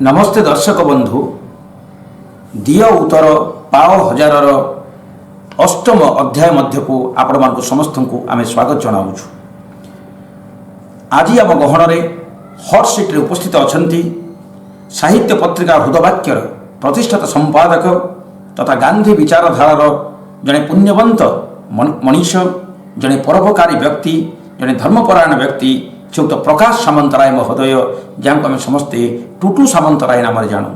नमस्ते दर्शक बंधु दिय उत्तर पाओ हजारर अष्टम अध्याय मध्य को आपण मान समस्त को आम स्वागत जनाऊँ। आज आम गहन हॉट सीट उपस्थित अच्छा साहित्य पत्रिका हृदवाक्यर प्रतिष्ठाता संपादक तथा गांधी विचारधारार जड़े पुण्यवंत मनीष जड़े परोपकारी व्यक्ति जड़े धर्मपरायण व्यक्ति श्रीयुक्त प्रकाश सामंतराय महोदय जहाँ आम समस्ते टुटू सामंतराय नाम जानू।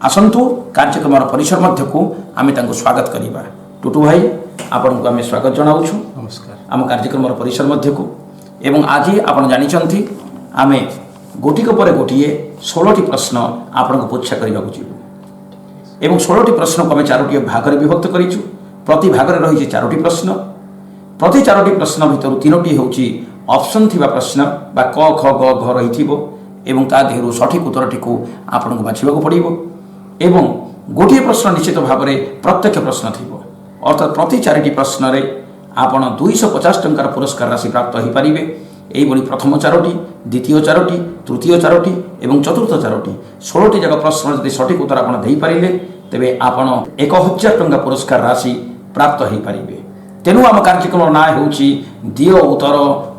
आसतु कार्यक्रम परिसर मध्य को आम स्वागत करवा। टुटू भाई आपण को आम स्वागत जनाऊँ। नमस्कार। आम कार्यक्रम परिसर मध्य को एवं आज आप जानते आम गोटिक पर गोटे 16टी प्रश्न आपण को पूछा करने को जीवु एवं 16टी प्रश्न को आम 4टी भाग में विभक्त करूँ। प्रति भाग में रही 4टी प्रश्न। प्रति 4टी प्रश्न भितर 3टी हूँ ऑप्शन थिबा प्रश्न बा क ख ग घ रही एवं ता देहरु सठिक उत्तरटी को आपण को बाछिबा को पड़िबो एवं गोटे प्रश्न निश्चित भाव में प्रत्यक्ष प्रश्न थिबो अर्थात प्रति 4टी प्रश्न रे आपण 250 टंकार पुरस्कार राशि प्राप्त हो पारिबे। एई बड़ी प्रथम 4टी, द्वितीय 4टी, तृतीय 4टी एवं चतुर्थ 4टी 16टी जगह प्रश्न यदि सठिक उत्तर आपण देई पारिले तेबे आपण 1000 टंका पुरस्कार राशि प्राप्त हो पारिबे। तेणु आम कार्यक्रम ना होउची दिय उत्तर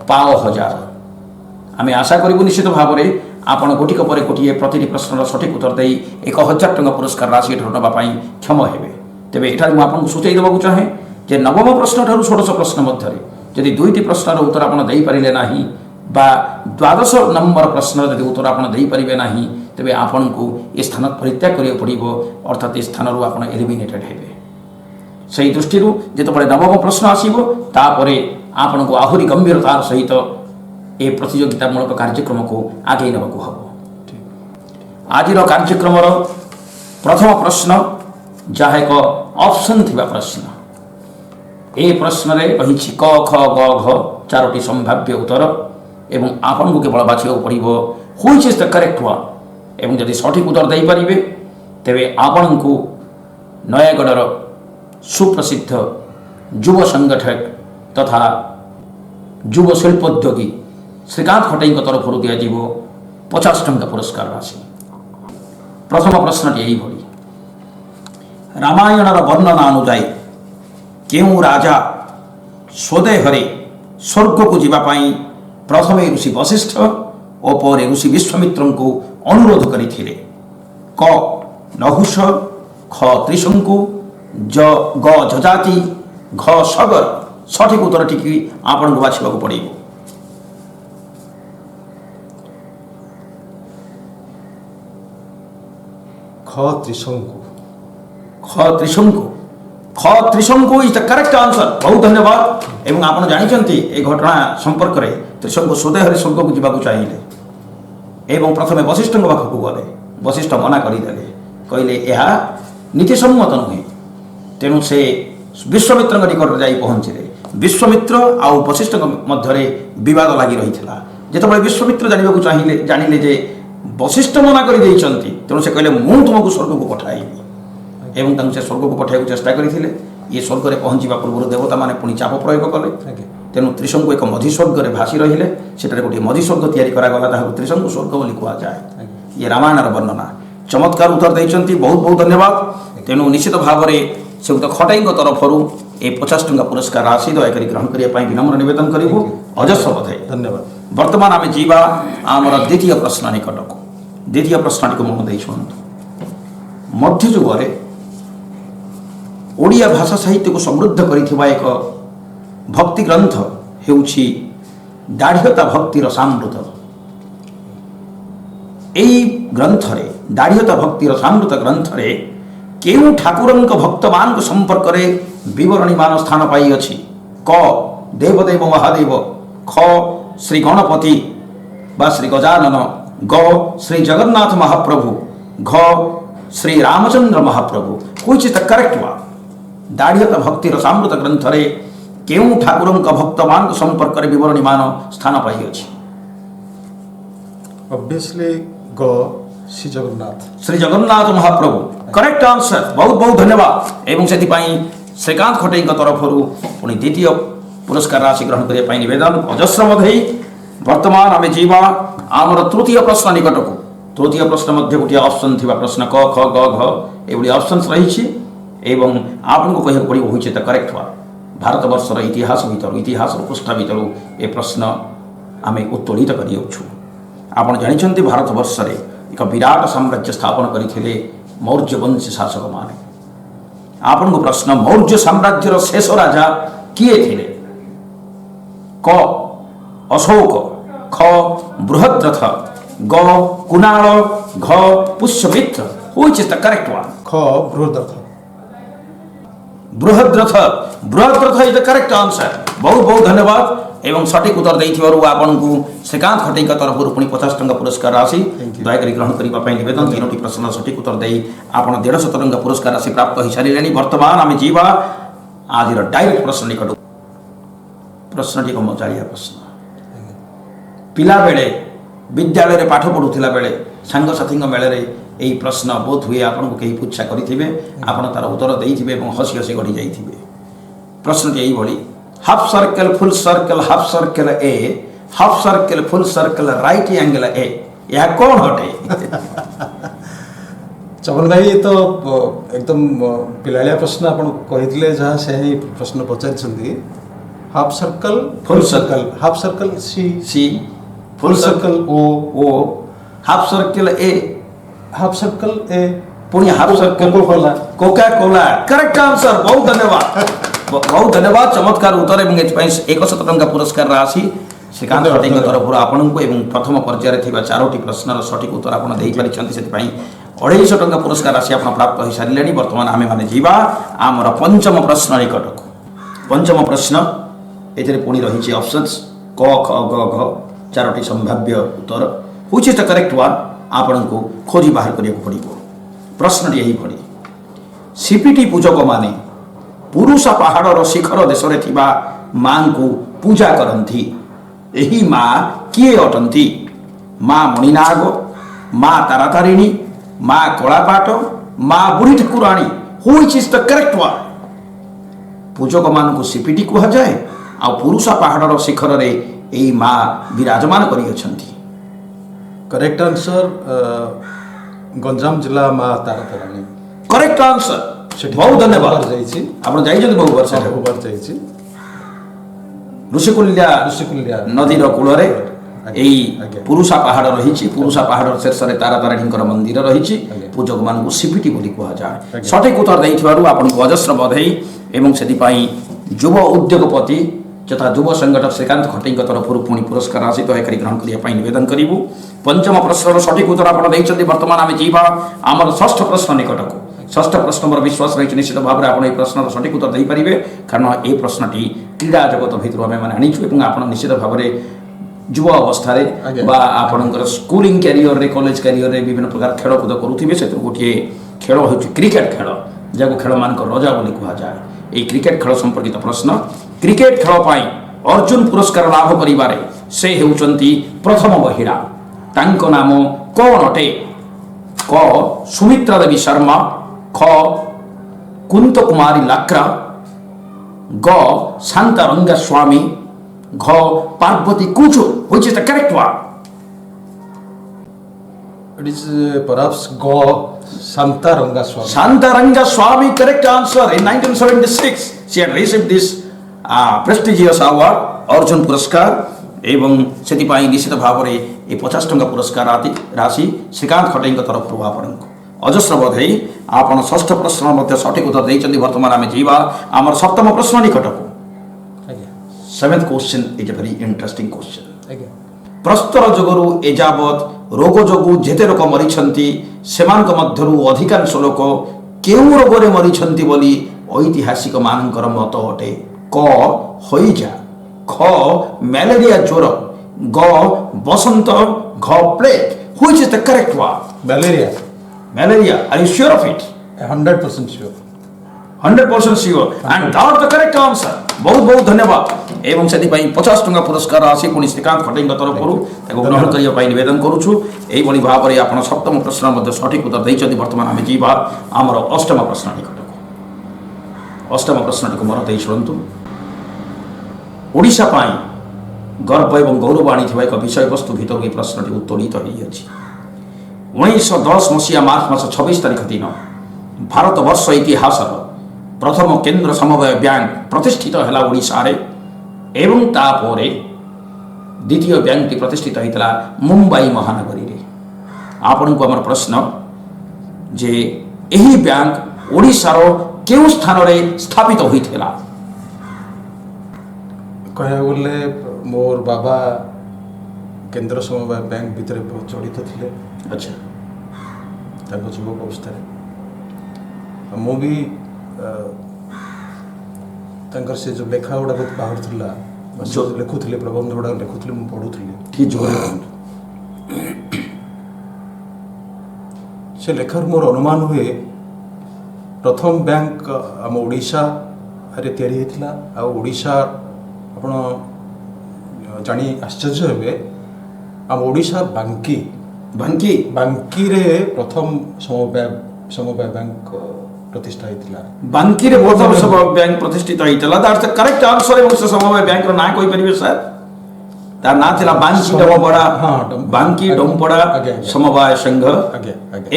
पाओ हजार। आम आशा करूँ निश्चित भाव में आपण गोटिक पर गोटे प्रति प्रश्नर सठिक उत्तर दे 1000 टंका पुरस्कार राशि नापी क्षम हे। तेरे ये मुझे सूचाई देवाक चाहे जे नवम प्रश्न ठार 16 प्रश्न मध्य यदि 2टी प्रश्नर उत्तर आप पारे ना बा 12 नंबर प्रश्न यदि उत्तर आप पारे ना तेरे आपण को ये स्थान परित्याग करा पड़ो अर्थात ये स्थान आप एलिमिनेटेड हे। से दृष्टि जिते नवम प्रश्न आसो तापर आपण को आहरी गंभीरतार सहित ए प्रतियोगितामूलक कार्यक्रम को आगे नवाक हम। आज कार्यक्रम प्रथम प्रश्न जहाँ एक ऑप्शन थिबा प्रश्न ए प्रश्न रे रही क ख ग घ 4टी संभाव्य उत्तर एवं आपण को केवल बाछिया पड़ो which is the correct one एवं यदि सठिक उत्तर दे पारिबे तेबे आपण को नयागढ़ सुप्रसिद्ध युव संगठक तथा युव शिल्पोद्योगी श्रीकांत खटई तरफ दिज्व 50 टंका पुरस्कार राशि। प्रथम प्रश्न यही रामायणर वर्णना अनुजाई केउ राजा स्वदेहरे स्वर्ग को जीवाई प्रथमे ऋषि वशिष्ठ और पर ऋषि विश्वामित्र को अनुरोध करते क नहुष ख त्रिशंकु ग जजाति घ सगर। सठिक उत्तर टी आपण को बाछा पड़ो। ख त्रिशंकु। ख त्रिशंकु। ख त्रिशंकु इज द करेक्ट आंसर। बहुत धन्यवाद। एवं आपण जानते ये घटना संपर्क में त्रिशंकु स्वदेह स्वर्ग को जावाक चाहिए एवं प्रथमे वशिष्ठ पाखक गले वशिष्ठ मना करदे कहले यह नीतिसम्मत नुहे। तेणु से विश्वामित्र निकट जा पहुँचले। विश्वामित्र आउ वशिष्ठ मध्य विवाद लगी रही जिते विश्वामित्र जानवाक चाहिए जानिले जे वशिष्ठ मना कर तेणु से कहले मु तुमको स्वर्ग को पठाइबी एवं से स्वर्ग को पठाइबा चेष्टा करते। ये स्वर्ग में पहुँचा पूर्व देवता मैंने पुणी चाप प्रयोग कले। तेणु त्रिशंकु एक मधुस्वर्ग में भासी रही से गोटे मधुस्वर्ग या त्रिशंकु स्वर्ग बोली कहुए। ये रामायणर वर्णना चमत्कार उत्तर देते बहुत बहुत धन्यवाद। तेणु निश्चित भाव में श्रीयुक्त खटाई तरफ ए 50 टंका पुरस्कार राशि दयाक ग्रहण करने विनम्र निवेदन करूँ। अजस्र बधाई। धन्यवाद। वर्तमान आम जीवा आमर द्वितीय प्रश्न निकट को। द्वितीय प्रश्न टी मन दे शुणु। मध्ययुग ओडिया भाषा साहित्य को समृद्ध करिथिबा एक भक्ति ग्रंथ हेउछि दाढ़ियता भक्तिर सामृत। एई ग्रंथ रे दाढ़ियता भक्तिर सामृत ग्रंथ रे केउ ठाकुरंक भक्त मान को संपर्क रे विवरणी मान स्थान पाई अछि। क देवदेव महादेव, ख श्री गणपति बा श्री गजानन, ग श्री जगन्नाथ महाप्रभु, घ Shri Ramachandra Mahaprabhu. Which is the correct one. दाढ़ियता भक्तिर सामृत ग्रंथ रे केउ ठाकुरंक भक्त मान को संपर्क रे विवरणी मान स्थान पाई अछि। ऑब्वियसली ग श्री जगन्नाथ महाप्रभु करेक्ट आंसर। बहुत बहुत धन्यवाद। एवं से श्रीकांत खटई तरफ पुणी द्वितीय पुरस्कार राशि ग्रहण करने निवेदन। अजस्र बधाई। वर्तमान आम जीवा आमर तृतीय प्रश्न निकट को। तृतीय प्रश्न मध्य गोटे ऑप्शन थिबा प्रश्न क ख ग घ एभली ऑप्शंस रही एवं आपको कह पड़ो हूँ तो करेक्ट हुआ भारत वर्षर इतिहास भर इतिहास पृष्ठ भर ए प्रश्न आम उत्तोलित करूँ। आप जानते भारत वर्ष एक विराट साम्राज्य स्थापन करते मौर्य वंशी शासक माने। आपन को प्रश्न मौर्य साम्राज्यर शेष राजा किए थे? क अशोक, ख बृहद्रथ, ग कुणाल, घ Pushyamitra. Which is the correct one? ख Brihadratha. Brihadratha, Brihadratha is the correct answer. बहुत बहुत धन्यवाद एवं सठिक उत्तर देथिबारु आपनकु श्रीकांत खटेई तरफ पुणी 50 टंका पुरस्कार राशि दयाकरी ग्रहण करने निवेदन। 3टी प्रश्न सठिक उत्तर दे आप 150 टंका पुरस्कार राशि प्राप्त हो सारे। वर्तमान आम जीवा आज डायरेक्ट प्रश्न निकट। प्रश्नटी एक मजालिया प्रश्न। पिला बेले विद्यालय पाठ पढ़ुला बेले सांगसाथी मेले यही प्रश्न बोध हुए आपको कहीं पूछा करेंगे आप तार उत्तर देते हसी हसी गढ़ी जाइए। प्रश्नटी यही भाई half circle full circle half circle ए half circle full circle right angle A यह कौन हटे? चमन भाई तो एकदम पिलालिया प्रश्न आपन कहितले जहाँ से ही प्रश्न पचारि half circle full circle half circle C C full circle ओ हाफ सर्कल ए हाफ सर्कल ए पुणी half circle Coca Cola correct answer. बहुत धन्यवाद बहुत धन्यवाद चमत्कार उत्तर एवं 100 टंका पुरस्कार राशि श्रीकांत खटेई तरफ आपन को एवं प्रथम पर्यायर थिबा 4टी प्रश्नर सठिक उत्तर आप दे पारिछन्ति से 250 टंका पुरस्कार राशि आप प्राप्त हो सारे। वर्तमान आमे माने जीवा आमर पंचम प्रश्न निकटक। पंचम प्रश्न एथे पुणी रही ऑप्शंस क ख ग घ 4टी संभाव्य उत्तर। Which is the correct one? आपन को खोजी बाहर करिया पड़िबो। प्रश्नटी यही पड़ी सीपीटी पूजक माने पुरुषा पहाड़र शिखर देश रे थिबा मां को पूजा करंती। एही मां किए अटंती? मां मणिनाग, मां तारातारिणी, मां Kalapat, Maa Budhi Thakurani. Which is the correct one? पूजक मान को सीपीटी कह जाए आ पुरुषा पहाड़र शिखर रे एही मां विराजमान करी अछंती। करेक्ट आंसर गंजाम जिला मां तारातारिणी। Correct answer. बहुत धन्यवाद। आप जाइछन बहु वर्ष बहुबार जाइछि। ऋषिकुल्या नदीर कूल पुरुषा पहाड़ रही पुरुषा पहाड़ शीर्ष में तारातारिणी मंदिर रही पूजक मान सीपीटी बोली कह जाए। सठिक उत्तर देथिबारु आपनको अजस्र बधाई एवं सेदिपाई युव उद्योगपति तथा युव संगठक श्रीकांत खटेई तरफ पुणी पुरस्कार राशि दयाकरी ग्रहण करने निवेदन करूँ। पंचम प्रश्नर सठिक उत्तर आप देखते। वर्तमान आम जीवा आमर षष्ठ प्रश्न निकटक। षष्ठ प्रश्न मोर विश्वास रही निश्चित भाव में आप प्रश्नर सठिक उत्तर दे पारे कारण ये प्रश्नटी क्रीड़ा जगत भितर आम मैंने आनीचु आप निश्चित भाव में युव अवस्था आपणकर स्कूलिंग क्यारियर रे कॉलेज क्यारियर रे विभिन्न प्रकार खेलकूद करुवे से गोटे खेल हूँ क्रिकेट खेल जहाँ खेल मान रजा बोली कह जाए। ये क्रिकेट खेल संपर्कित प्रश्न। क्रिकेट खेल पाई अर्जुन पुरस्कार लाभ करिबारे से हेउचंती प्रथम महिला तांको नाम कौन अटे? क सुमित्रा देवी शर्मा, ख कुंत कुमारी लाक्रा, ग शांतारंगा स्वामी, घ Parvati Kuchu. Which is the correct one? It is perhaps ग Shantaranga Swami. Shantaranga Swami correct answer. In 1976 she had received this prestigious award Arjuna पुरस्कार एवं से निश्चित भाव में ये 50 टंका पुरस्कार राशि श्रीकांत खटेई तरफ आपन अजस्र बधाई। आप षष्ठ प्रश्न सठिक उत्तर देते। वर्तमान आम जीवा आमर सप्तम प्रश्न निकटक। 7th question is a very interesting question. प्रस्तर जोगरु एजावत रोग जोगु जेते लोक मरिछंती सेमानक मध्यरु अधिकांश लोक केउ रोगरे मरिछंती बोली ऐतिहासिक मानकर मत अटे? क हईजा, ख मलेरिया ज्वर, ग बसंत, घ plague. Which is the correct one? Malaria. Are you sure of it? 100% sure. 100% sure. And that's the correct answer. बहुत बहुत धन्यवाद एवं से 50 टंका पुरस्कार राशि पुणी श्रीकांत खटेई तरफ ग्रहण करने निवेदन करुछु। यही भाव में आप सप्तम प्रश्न सठिक उत्तर देते। वर्तमान आम जीवा आमर अष्टम प्रश्न निकटक। अष्टम प्रश्न टी मन दे शुणु। ओडिशा पाई गर्व एवं गौरव आनी एक विषय वस्तु भितर ये प्रश्न उत्तोलित होती 1910 ମସିହା ମାର୍ଚ୍ଚ ମାସ 26 ତାରିଖ ଦିନ ଭାରତବର୍ଷ ଇତିହାସର ପ୍ରଥମ କେନ୍ଦ୍ର ସମବାୟ ବ୍ୟାଙ୍କ ପ୍ରତିଷ୍ଠିତ ହେଲା ଓଡ଼ିଶାରେ ଏବଂ ତାପରେ ଦ୍ୱିତୀୟ ବ୍ୟାଙ୍କଟି ପ୍ରତିଷ୍ଠିତ ହୋଇଥିଲା ମୁମ୍ବାଇ ମହାନଗରୀରେ। ଆପଣଙ୍କୁ ଆମର ପ୍ରଶ୍ନ ଯେ ଏହି ବ୍ୟାଙ୍କ ଓଡ଼ିଶାର କେଉଁ ସ୍ଥାନରେ ସ୍ଥାପିତ ହୋଇଥିଲା? କହିବାକୁ ଗଲେ ମୋର ବାବା କେନ୍ଦ୍ର ସମବାୟ ବ୍ୟାଙ୍କ ଭିତରେ ବହୁତ ଜଡ଼ିତ ଥିଲେ। ଆଚ୍ଛା, ତାଙ୍କ ଯୁବକ ଅବସ୍ଥାରେ ମୁଁ ବି ତାଙ୍କର ସେ ଯେଉଁ ଲେଖା ଗୁଡ଼ାକ ବାହାରୁଥିଲା, ଯେଉଁ ଲେଖୁଥିଲେ, ପ୍ରବନ୍ଧ ଗୁଡ଼ାକ ଲେଖୁଥିଲେ, ମୁଁ ପଢ଼ୁଥିଲି। କି ଜୋରରେ ସେ ଲେଖାରୁ ମୋର ଅନୁମାନ ହୁଏ ପ୍ରଥମ ବ୍ୟାଙ୍କ ଆମ ଓଡ଼ିଶାରେ ତିଆରି ହେଇଥିଲା। ଆଉ ଓଡ଼ିଶା ଆପଣ ଜାଣି ଆଶ୍ଚର୍ଯ୍ୟ ହେବେ, ଆମ ଓଡ଼ିଶା ବାଙ୍କିରେ ପ୍ରଥମ ସମବାୟ ବ୍ୟାଙ୍କ ପ୍ରତିଷ୍ଠା ହେଇଥିଲା। ବାଙ୍କିରେ ପ୍ରଥମ ସମବାୟ ବ୍ୟାଙ୍କ ପ୍ରତିଷ୍ଠିତ ହୋଇଥିଲା। That's the correct answer. ଏବଂ ସେ ସମବାୟ ବ୍ୟାଙ୍କର ନାଁ କହିପାରିବେ ସାର୍? ତାର ନାଁ ଥିଲା ବାଙ୍କି ଡମ୍ପଡ଼ା ସମବାୟ ସଂଘ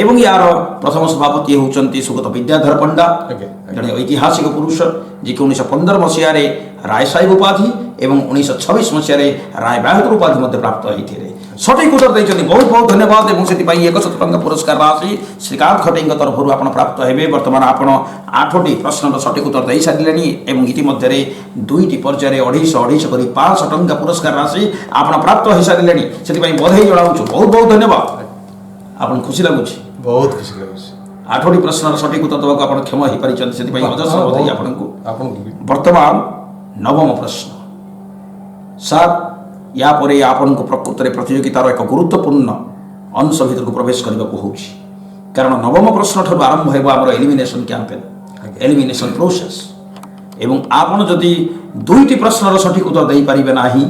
ଏବଂ ୟାର ପ୍ରଥମ ସଭାପତି ହେଉଛନ୍ତି ସୁଗତ ବିଦ୍ୟାଧର ପଣ୍ଡା, ଜଣେ ଐତିହାସିକ ପୁରୁଷ ଯିଏକି 1915 ମସିହାରେ ରାୟ ସାହେବ ଉପାଧି ଏବଂ 1926 ମସିହାରେ ରାୟ ବାହାଦୁର ଉପାଧି ମଧ୍ୟ ପ୍ରାପ୍ତ ହୋଇଥିଲେ। ସଠିକ୍ ଉତ୍ତର ଦେଇଛନ୍ତି, ବହୁତ ବହୁତ ଧନ୍ୟବାଦ। ଏବଂ ସେଥିପାଇଁ 100 ଟଙ୍କା ପୁରସ୍କାର ରାଶି ଶ୍ରୀକାନ୍ତ ଖଟେଇଙ୍କ ତରଫରୁ ଆପଣ ପ୍ରାପ୍ତ ହେବେ। ବର୍ତ୍ତମାନ ଆପଣ 8ଟି ପ୍ରଶ୍ନର ସଠିକ୍ ଉତ୍ତର ଦେଇସାରିଲେଣି ଏବଂ ଇତିମଧ୍ୟରେ 2ଟି ପର୍ଯ୍ୟାୟରେ 250 କରି 500 ଟଙ୍କା ପୁରସ୍କାର ରାଶି ଆପଣ ପ୍ରାପ୍ତ ହୋଇସାରିଲେଣି। ସେଥିପାଇଁ ବଧାଇ ଜଣାଉଛୁ, ବହୁତ ବହୁତ ଧନ୍ୟବାଦ। ଆପଣ ଖୁସି ଲାଗୁଛି? ବହୁତ ଖୁସି ଲାଗୁଛି। 8ଟି ପ୍ରଶ୍ନର ସଠିକ୍ ଉତ୍ତର ଦେବାକୁ ଆପଣ କ୍ଷମ ହୋଇପାରିଛନ୍ତି, ସେଥିପାଇଁ ଅଜସ୍ର ବଧାଇ ଆପଣଙ୍କୁ। ବର୍ତ୍ତମାନ 9ମ ପ୍ରଶ୍ନ। ସାର୍, ୟା ପରେ ଆପଣଙ୍କୁ ପ୍ରକୃତରେ ପ୍ରତିଯୋଗିତାର ଏକ ଗୁରୁତ୍ୱପୂର୍ଣ୍ଣ ଅଂଶ ଭିତରକୁ ପ୍ରବେଶ କରିବାକୁ ହେଉଛି, କାରଣ 9ମ ପ୍ରଶ୍ନ ଠାରୁ ଆରମ୍ଭ ହେବ ଆମର ଏଲିମିନେସନ୍ କ୍ୟାମ୍ପେନ୍, ଏଲିମିନେସନ୍ ପ୍ରୋସେସ୍। ଏବଂ ଆପଣ ଯଦି 2ଟି ପ୍ରଶ୍ନର ସଠିକ୍ ଉତ୍ତର ଦେଇପାରିବେ ନାହିଁ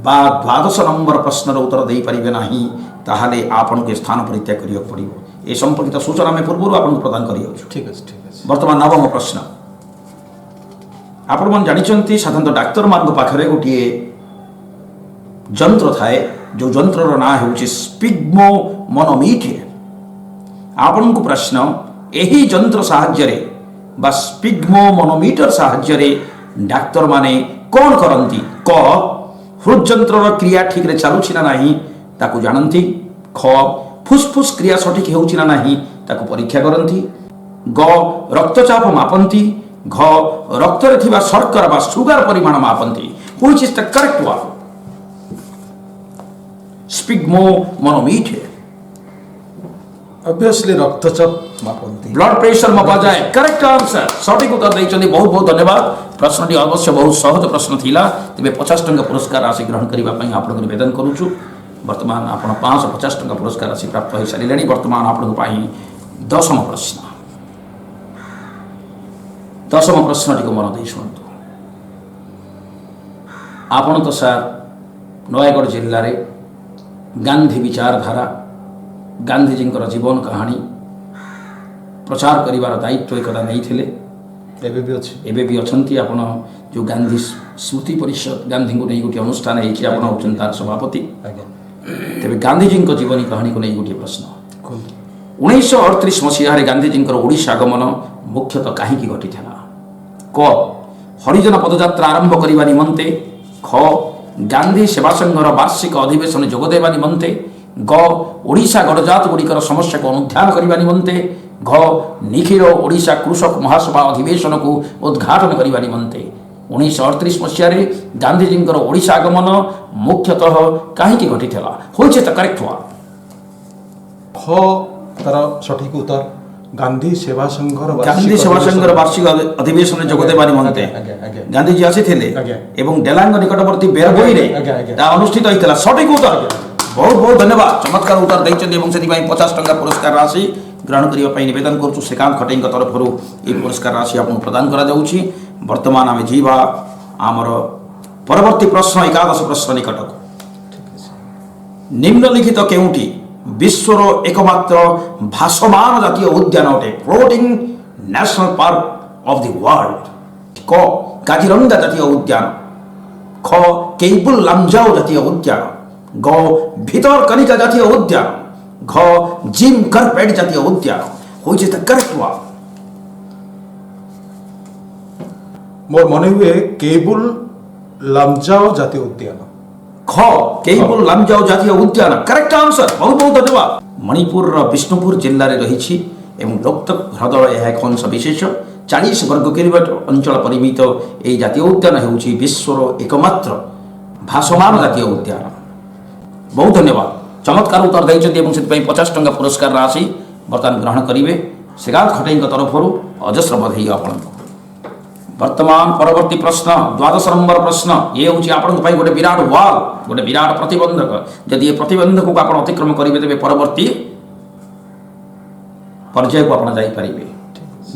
ବା 12 ନମ୍ବର ପ୍ରଶ୍ନର ଉତ୍ତର ଦେଇପାରିବେ ନାହିଁ, ତାହେଲେ ଆପଣଙ୍କୁ ସ୍ଥାନ ପରିତ୍ୟାଗ କରିବାକୁ ପଡ଼ିବ। ଏ ସମ୍ପର୍କିତ ସୂଚନା ଆମେ ପୂର୍ବରୁ ଆପଣଙ୍କୁ ପ୍ରଦାନ କରିଯାଉଛୁ। ଠିକ୍ ଅଛି, ଠିକ୍ ଅଛି। ବର୍ତ୍ତମାନ 9ମ ପ୍ରଶ୍ନ। ଆପଣମାନେ ଜାଣିଛନ୍ତି ସାଧାରଣତଃ ଡାକ୍ତରମାନଙ୍କ ପାଖରେ ଗୋଟିଏ ଯନ୍ତ୍ର ଥାଏ, ଯେଉଁ ଯନ୍ତ୍ରର ନାଁ ହେଉଛି ସ୍ପିଗ୍ମୋମନୋମିଟର। ଆପଣଙ୍କୁ ପ୍ରଶ୍ନ, ଏହି ଯନ୍ତ୍ର ସାହାଯ୍ୟରେ ବା ସ୍ପିଗ୍ମୋମନୋମିଟର ସାହାଯ୍ୟରେ ଡାକ୍ତରମାନେ କ'ଣ କରନ୍ତି? କ, ହୃଦଯନ୍ତ୍ରର କ୍ରିୟା ଠିକ୍ରେ ଚାଲୁଛି ନା ନାହିଁ ତାକୁ ଜାଣନ୍ତି। ଖ, ଫୁସ୍ଫୁସ୍ କ୍ରିୟା ସଠିକ୍ ହେଉଛି ନା ନାହିଁ ତାକୁ ପରୀକ୍ଷା କରନ୍ତି। ଗ, ରକ୍ତଚାପ ମାପନ୍ତି। ଘ, ରକ୍ତରେ ଥିବା ଶର୍କରା ବା ସୁଗାର ପରିମାଣ ମାପନ୍ତି। Which is the correct one? Sphygmomanometer. Obviously ରକ୍ତଚାପ ମାପନ୍ତି, ବ୍ଲଡ୍ ପ୍ରେସର ମପାଯାଏ। କରେକ୍ଟ ଆନ୍ସର, ସଠିକ୍ ଉତ୍ତର ଦେଇଛନ୍ତି, ବହୁତ ବହୁତ ଧନ୍ୟବାଦ। ପ୍ରଶ୍ନଟି ଅବଶ୍ୟ ବହୁତ ସହଜ ପ୍ରଶ୍ନ ଥିଲା, ତେବେ 50 ଟଙ୍କା ପୁରସ୍କାର ରାଶି ଗ୍ରହଣ କରିବା ପାଇଁ ଆପଣଙ୍କୁ ନିବେଦନ କରୁଛୁ। ବର୍ତ୍ତମାନ ଆପଣ 550 ଟଙ୍କା ପୁରସ୍କାର ରାଶି ପ୍ରାପ୍ତ ହୋଇସାରିଲେଣି। ବର୍ତ୍ତମାନ ଆପଣଙ୍କ ପାଇଁ 10ମ ପ୍ରଶ୍ନ। 10ମ ପ୍ରଶ୍ନଟିକୁ ମନ ଦେଇ ଶୁଣନ୍ତୁ। ଆପଣ ତ ସାର୍ ନୟାଗଡ଼ ଜିଲ୍ଲାରେ ଗାନ୍ଧୀ ବିଚାରଧାରା, ଗାନ୍ଧୀଜୀଙ୍କର ଜୀବନ କାହାଣୀ ପ୍ରଚାର କରିବାର ଦାୟିତ୍ୱ ଏକଦା ନେଇଥିଲେ, ଏବେ ବି ଅଛନ୍ତି। ଆପଣ ଯେଉଁ ଗାନ୍ଧୀ ସ୍ମୃତି ପରିଷଦ, ଗାନ୍ଧୀଙ୍କୁ ନେଇ ଗୋଟିଏ ଅନୁଷ୍ଠାନ ହେଇଛି, ଆପଣ ହେଉଛନ୍ତି ତାର ସଭାପତି। ତେବେ ଗାନ୍ଧୀଜୀଙ୍କ ଜୀବନୀ କାହାଣୀକୁ ନେଇ ଗୋଟିଏ ପ୍ରଶ୍ନ। 1938 ମସିହାରେ ଗାନ୍ଧୀଜୀଙ୍କର ଓଡ଼ିଶା ଆଗମନ ମୁଖ୍ୟତଃ କାହିଁକି ଘଟିଥିଲା? କ, ହରିଜନ ପଦଯାତ୍ରା ଆରମ୍ଭ କରିବା ନିମନ୍ତେ। ଖ, ଗାନ୍ଧୀ ସେବା ସଂଘର ବାର୍ଷିକ ଅଧିବେଶନ ଯୋଗଦେବା ନିମନ୍ତେ। ଗ, ଓଡ଼ିଶା ଗଡ଼ଜାତଗୁଡ଼ିକର ସମସ୍ୟାକୁ ଅନୁଧ୍ୟାନ କରିବା ନିମନ୍ତେ। ଘ, ନିଖିଳ ଓଡ଼ିଶା କୃଷକ ମହାସଭା ଅଧିବେଶନକୁ ଉଦ୍ଘାଟନ କରିବା ନିମନ୍ତେ। 1938 ମସିହାରେ ଗାନ୍ଧୀଜୀଙ୍କର ଓଡ଼ିଶା ଆଗମନ ମୁଖ୍ୟତଃ କାହିଁକି ଘଟିଥିଲା? ହୋଇଛି ତ କରେକ୍ଟ ୱାନ୍। ଖ ତାର ସଠିକ୍ ଉତ୍ତର, ଗାନ୍ଧୀ ସେବା ସଂଘର ବାର୍ଷିକ ଅଧିବେଶନରେ ଯୋଗ ଦେବା ନିମନ୍ତେ ଗାନ୍ଧୀଜୀ ଆସିଥିଲେ ଏବଂ ଡେଲାଙ୍ଗ ନିକଟବର୍ତ୍ତୀ ବେରବୋଇରେ ତାହା ଅନୁଷ୍ଠିତ ହୋଇଥିଲା। ସଠିକ୍ ଉତ୍ତର, ବହୁତ ବହୁତ ଧନ୍ୟବାଦ। ଚମତ୍କାର ଉତ୍ତର ଦେଇଛନ୍ତି ଏବଂ ସେଥିପାଇଁ 50 ଟଙ୍କା ପୁରସ୍କାର ରାଶି ଗ୍ରହଣ କରିବା ପାଇଁ ନିବେଦନ କରୁଛୁ। ଶ୍ରୀକାନ୍ତ ଖଟେଇଙ୍କ ତରଫରୁ ଏହି ପୁରସ୍କାର ରାଶି ଆପଣଙ୍କୁ ପ୍ରଦାନ କରାଯାଉଛି। ବର୍ତ୍ତମାନ ଆମେ ଯିବା ଆମର ପରବର୍ତ୍ତୀ ପ୍ରଶ୍ନ, 11ଶ ପ୍ରଶ୍ନ ନିକଟକୁ। ନିମ୍ନଲିଖିତ କେଉଁଟି ବିଶ୍ୱର ଏକମାତ୍ର ଭାସମାନ ଜାତୀୟ ଉଦ୍ୟାନ ଅଟେ? Floating national park of the world. କ, କାଜିରଙ୍ଗା ଜାତୀୟ ଉଦ୍ୟାନ। ଖ, କେଇବୁଲ ଲାମଜାଓ ଜାତୀୟ ଉଦ୍ୟାନ। ଗ, ଭିତରକନିକା ଜାତୀୟ ଉଦ୍ୟାନ। घ जिम कार्पेट जातीय उद्यान होइছে द करेक्ट वन। मोर मन हुए केबुल लामजाओ जातीय उद्यान। ख केबुल लामजाओ जातीय उद्यान करेक्ट आंसर। बहुत बहुत धन्यवाद। मणिपुर विष्णुपुर जिल्ला रे रहिछि एवं लोकतक ह्रदर यह एक अंश विशेष 40 वर्ग किलोमीटर अंचल परिमित यह जातीय उद्यान होउछि विश्वर एकमात्र भासमान जातीय उद्यान। बहुत धन्यवाद। चमत्कार उत्तर देइछन्ति एवं सेति 50 टंका पुरस्कार राशि वर्तमान ग्रहण करिवे श्रीकांत खटेई तरफरु अजस्र बधाई आपन। वर्तमान परवर्ती प्रश्न 12 नंबर प्रश्न ये होउछि आपन पई गोटे विराट वाल गोटे विराट प्रतिबंधक। यदि ये प्रतिबंधक को आपन अतिक्रमण करिवे तेबे परवर्ती पर्याय को आपन जाई परिबे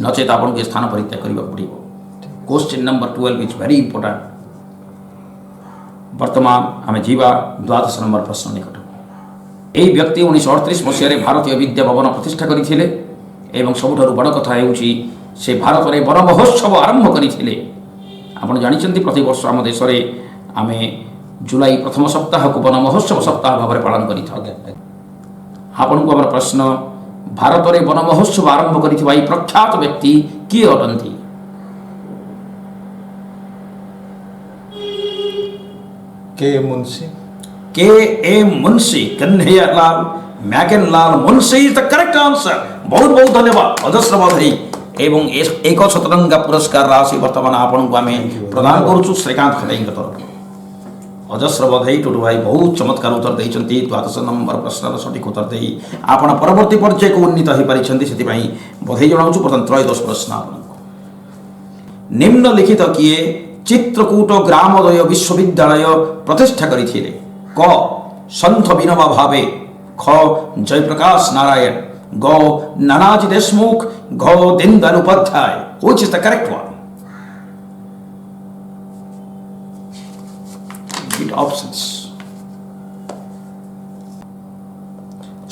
नचेत आपन के स्थान परित्याग करिबा पड़िबो। Question number 12 is very important. वर्तमान आम जीवा 12 नंबर प्रश्न निकट। यही व्यक्ति 1938 मसीह भारतीय विद्या भवन प्रतिष्ठा करथिले एवं सबुठारु बड़ कथा हेउछि से भारत में वन महोत्सव आरंभ करथिले। आपण जानिछन्ति प्रति वर्ष आम देश रे आमे जुलाई प्रथम सप्ताह को वन महोत्सव सप्ताह भाव में पालन करिथाउ। आपन को हमर प्रश्न भारत में वन महोत्सव आरंभ करथिबा प्रख्यात व्यक्ति किए अटंती? के ए Munshi Kanhaiyalal Maneklal Munshi is the correct answer. बहुत बहुत धन्यवाद। अजस्र बधाई एवं एक शतरंगा पुरस्कार राशि वर्तमान आपन को आमे प्रदान करूछु श्रीकांत खटेई तरफ। अजस्र बधाई टुडू भाई बहुत चमत्कार उत्तर देइछन्ति। 12 नंबर प्रश्नर सठिक उत्तर देई आपण परवर्ती पर्याय को उन्नीत होई परिछन्ति सेति पई बधाई जणाउछु। वर्तमान 13 प्रश्न आपन निम्नलिखित किए चित्रकूट ग्रामोदय विश्वविद्यालय प्रतिष्ठा करिथिले? क संत विनोबा भावे, ख जयप्रकाश नारायण, ग नानाजी देशमुख, घ Deendayal Upadhyay. Which is the correct one? Give options.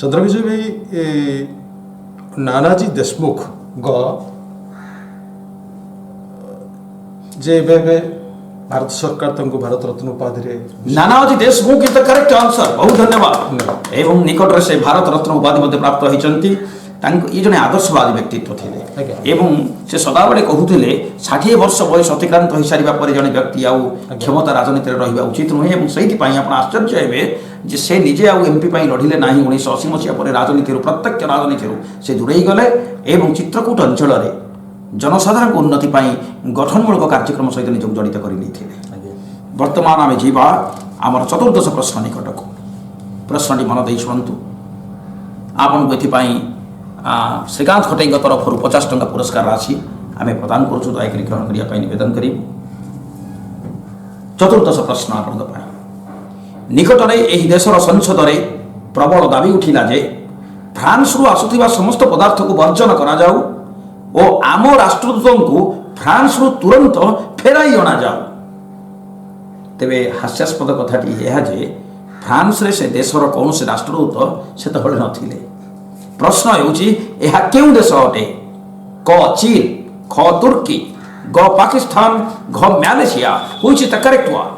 Chandravijay भाई नानाजी देशमुख ग जे बेबे भारत सरकार तंको भारत रत्न उपाधि रे Nanaji Deshmukh is the correct answer. बहुत धन्यवाद। एवं निकट से भारत रत्न उपाधि मध्ये प्राप्त होइचंती। ये जने आदर्शवादी व्यक्तित्व थिले एवं से सदाबले कहूथिले 60 वर्ष बयस अतिक्रांत होई सारिबा परे जने व्यक्ति आउ क्षमता राजनीति रे रहिबा उचित नहे एवं सही पई आपण आश्चर्य हेबे जे से निजे आउ एमपी पई लढिले नाही। 1980 मसिया परे राजनीति रो प्रत्यक्ष राजनीति रो से दूरेई गले एवं चित्रकूट अंचल रे जनसाधारण उन्नति पाई गठनमूलक कार्यक्रम सहित निजक जड़ित कर। वर्तमान आम जीवा आमर 14 प्रश्न निकट को। प्रश्नटी मन दे शुणु। आपन को एथिपाई श्रीकांत खटेई तरफ 50 टंका पुरस्कार राशि आम प्रदान करूँ। दयाक ग्रहण करने निवेदन करूँ। 14 प्रश्न आपण निकट में यही देशर संसद में प्रबल दाबी उठिला जे फ्रांस रु आसुथिबा समस्त पदार्थ को वर्जन करा जाऊ और आम राष्ट्रदूत को फ्रांस रु तुरंत फेराई अणा जाऊ। तेबे हास्यास्पद कथाटी यह जे फ्रांस रे से देशर कौन से राष्ट्रदूत से तो नथिले। प्रश्न हेउची एहा केउ देश अटे? क चीन, ख तुर्की, ग पाकिस्तान, घ Malaysia. Which is the correct one?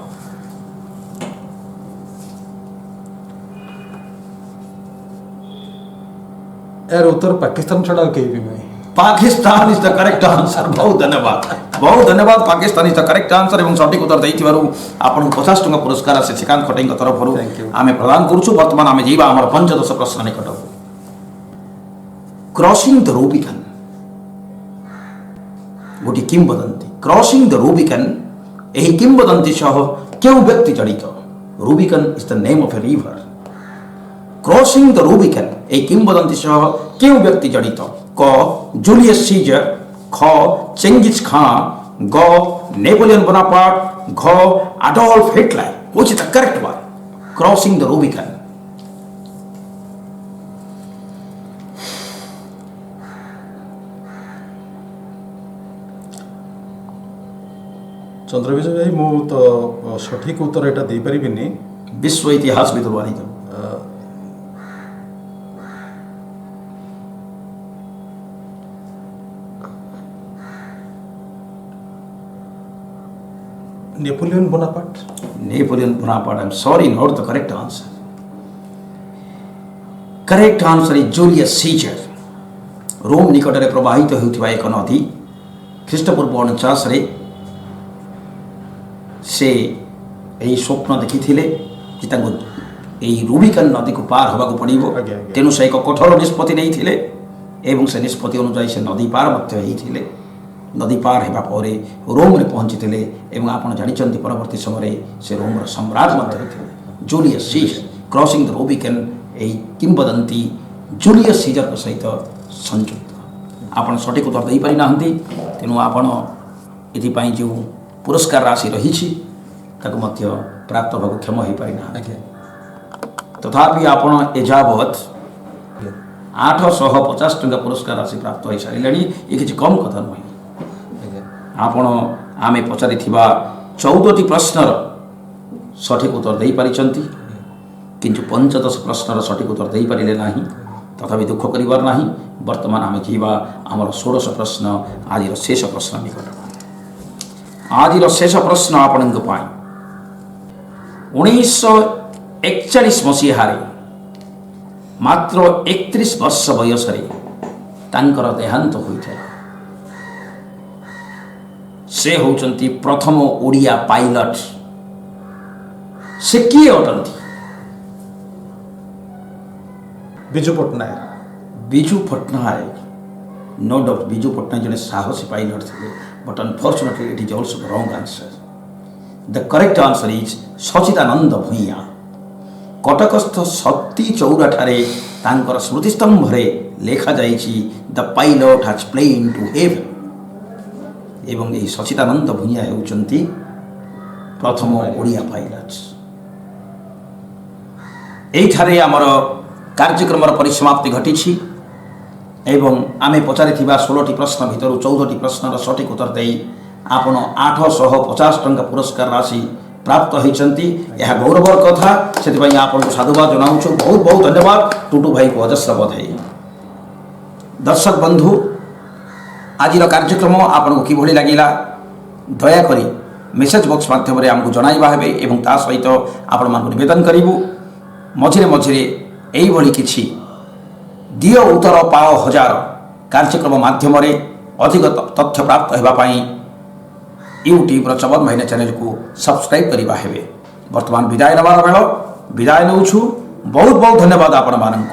यार उत्तर पाकिस्तान छड़ा कहीं भी नहीं। Pakistan is the correct answer. बहुत धन्यवाद। बहुत धन्यवाद। Pakistan is the correct answer एवं सठिक उत्तर देइथिबारु आपन 50 टंका पुरस्कार से श्रीकांत खटेई तरफरु आमे प्रदान करूछु। वर्तमान आमे जीवा हमर 15 प्रश्न निकट। क्रॉसिंग द रूबिकन गोटी किंवदंती। क्रॉसिंग द रूबिकन एही किंवदंती सह केउ व्यक्ति जड़ित? Rubicon is the name of a river. Crossing the Rubicon एही किंवदंती सह केउ व्यक्ति जड़ित? क जूलियस सीजर, ख चेंगिस खान, ग नेपोलियन बोनापार्ट, घ Adolf Hitler. Which is the correct one? Crossing the Rubicon. Chandravijay भाई मु तो सठिक उत्तर एटा दे परिबिनी। विश्व इतिहास भितर आनी Napoleon Bonaparte. Napoleon Bonaparte. I am sorry, not the correct answer. Correct answer is Julius Caesar. Rome निकट में प्रवाहित होता एक नदी ख्रीष्टपूर्व 49 से यही स्वप्न देखी कि रूबिकन नदी को पार होगा पड़ो। तेणु से एक कठोर निष्पत्ति नहीं एवं से निष्पत्ति अनुसार से नदी पार होते नदी पार होगापर रोम रे पहुँची एवं आप जानते परवर्ती समय से रोम सम्राट होते जूलियस सीजर क्रॉसिंग द रूबिकन यही किंवदंती जूलियस सीजर सहित संयुक्त। आप सठिक उत्तर दे पारि ना तेणु आपण ये जो पुरस्कार राशि रही प्राप्त होगा क्षम हो पारिना। तथापि आपण एजावत 850 टंका पुरस्कार राशि प्राप्त हो सारे ये किसी कम कथा नुहे। आपण आमे पचारि 14टी प्रश्नर सठिक उत्तर दे पारिछंती किंतु 15 प्रश्नर सठिक उत्तर दे पारिले नाही। तथापि दुख करिवार नाही। वर्तमान आमे जीवा आमर 16 प्रश्न आज शेष प्रश्न निकट। आज शेष प्रश्न आपण 1941 मसीह मात्र 31 वर्ष बयस देहांत होता। से होचंती प्रथम ओडिया पायलट। से किए अटंती? बिजू पट्टनायक। बिजू पट्टनायक, नो डाउट बिजू पट्टनायक जने साहसी पायलट थे, but unfortunately it is also the wrong answer. The correct answer is Sachidananda Bhuyan. कटकस्थ सती चौरा ठारे तांकर स्मृतिस्तंभ रे लेखा जाइछि the pilot has plane to heaven. एवं यही सचिदानंद भूइया होउचंती प्रथम ओडिया पायलट। एठारे आमर कार्यक्रम परिसमाप्ति घटी एवं आमे पचारि 16टी प्रश्न भितर 14टी प्रश्नर सठिक उत्तर दे आपण 850 टंका पुरस्कार राशि प्राप्त होती। यह गौरवर कथा से आपको साधुवाद जनाऊँ। बहुत बहुत धन्यवाद। टुटू भाई को अजस्र बधाई। दर्शक बंधु आज कार्यक्रम आपको किभली लगिला दयाकोरी मेसेज बॉक्स माध्यम आमको जनाइबा हेबे एवं ता सहित आपण मानक निवेदन करिवु मझिरे मझिरे एई भली किछि दियो उत्तर पाओ हजार कार्यक्रम माध्यम अधिक तथ्य प्राप्त होगा पाई यूट्यूब चवन भाईना चैनल को सब्सक्राइब करवा हेबे। वर्तमान विदाय नबार बेल विदाय नौछु। बहुत बहुत धन्यवाद आपण मानक।